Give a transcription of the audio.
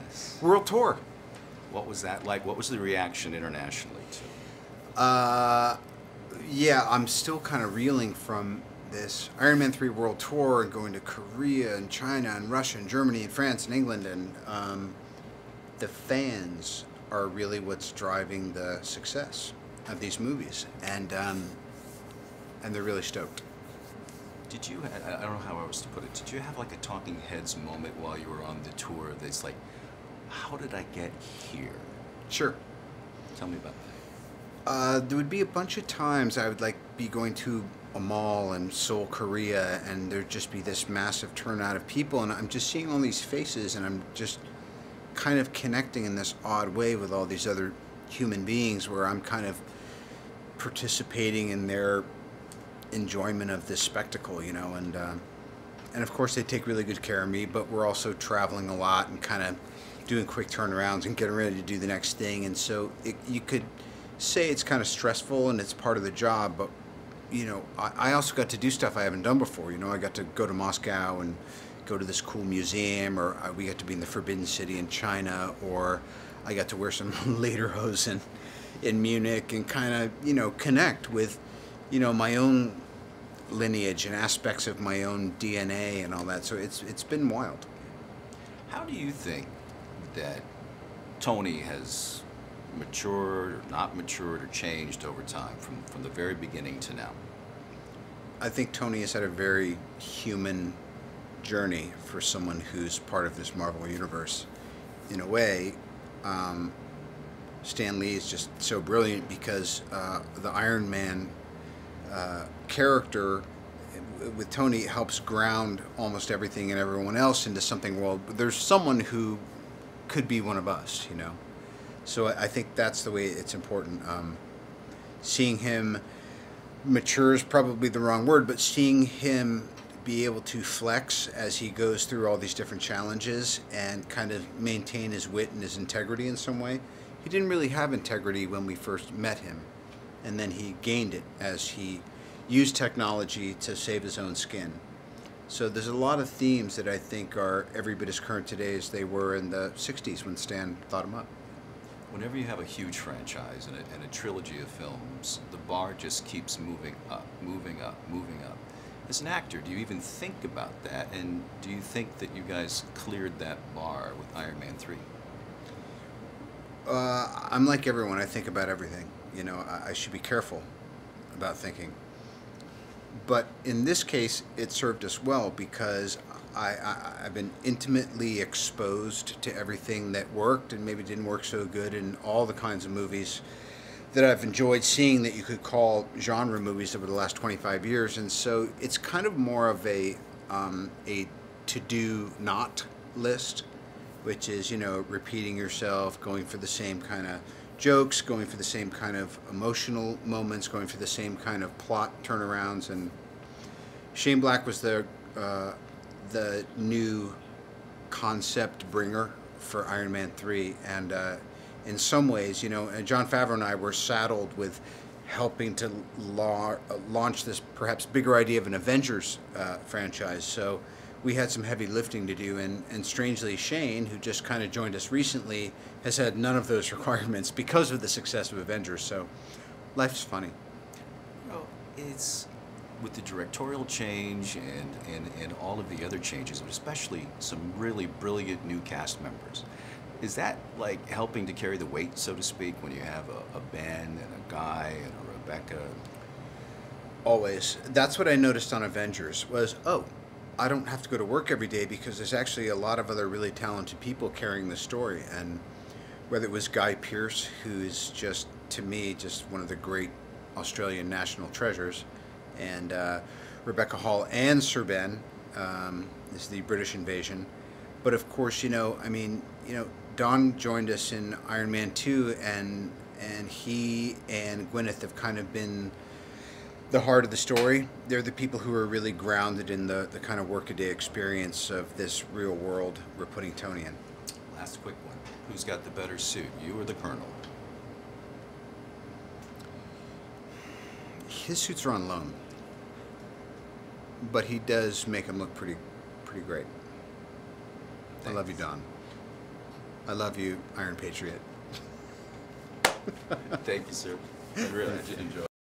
Yes. World tour. What was that like? What was the reaction internationally to? Uh, yeah, I'm still kind of reeling from this Iron Man 3 World Tour and going to Korea and China and Russia and Germany and France and England. And the fans are really what's driving the success of these movies. And they're really stoked. Did you? I don't know how else to put it. Did you have like a talking heads moment while you were on the tour? That's like, how did I get here? Sure. Tell me about that. There would be a bunch of times I would like be going to a mall in Seoul, Korea, and there'd just be this massive turnout of people, and I'm just seeing all these faces, and I'm just kind of connecting in this odd way with all these other human beings, where I'm kind of participating in their enjoyment of this spectacle, and of course they take really good care of me, but we're also traveling a lot and kind of doing quick turnarounds and getting ready to do the next thing, and so you could say it's kind of stressful and it's part of the job, but I also got to do stuff I haven't done before. I got to go to Moscow and go to this cool museum, or we got to be in the Forbidden City in China, or I got to wear some lederhosen in Munich and kind of connect with my own lineage and aspects of my own DNA and all that. So it's been wild. How do you think that Tony has matured or not matured or changed over time from the very beginning to now? I think Tony has had a very human journey for someone who's part of this Marvel universe. In a way, Stan Lee is just so brilliant because the Iron Man character with Tony helps ground almost everything and everyone else into something. Well, there's someone who could be one of us, So I think that's the way it's important. Seeing him mature is probably the wrong word, but seeing him be able to flex as he goes through all these different challenges and kind of maintain his wit and his integrity in some way. He didn't really have integrity when we first met him, and then he gained it as he used technology to save his own skin. So there's a lot of themes that I think are every bit as current today as they were in the 60s when Stan thought them up. Whenever you have a huge franchise and a trilogy of films, the bar just keeps moving up, moving up, moving up. As an actor, do you even think about that? And do you think that you guys cleared that bar with Iron Man 3? I'm like everyone. I think about everything. I should be careful about thinking. But in this case, it served us well because I've been intimately exposed to everything that worked and maybe didn't work so good in all the kinds of movies that I've enjoyed seeing that you could call genre movies over the last 25 years. And so it's kind of more of a to-do not list, which is, repeating yourself, going for the same kind of jokes, going for the same kind of emotional moments, going for the same kind of plot turnarounds. And Shane Black was the new concept bringer for Iron Man 3, and in some ways, Jon Favreau and I were saddled with helping to launch this perhaps bigger idea of an Avengers franchise. So we had some heavy lifting to do, and strangely, Shane, who just kind of joined us recently, has had none of those requirements because of the success of Avengers. So life's funny. Well, it's with the directorial change and all of the other changes, but especially some really brilliant new cast members. Is that like helping to carry the weight, so to speak, when you have a Ben and a Guy and a Rebecca? Always. That's what I noticed on Avengers was, I don't have to go to work every day because there's actually a lot of other really talented people carrying the story. And whether it was Guy Pearce, who's just, to me, just one of the great Australian national treasures, and Rebecca Hall and Sir Ben is the British invasion. But of course, Don joined us in Iron Man 2, and he and Gwyneth have kind of been the heart of the story. They're the people who are really grounded in the kind of workaday experience of this real world we're putting Tony in. Last quick one. Who's got the better suit, you or the Colonel? His suits are on loan, but he does make him look pretty great. Thanks. I love you, Don. I love you, Iron Patriot. Thank you, sir. I really did enjoy it.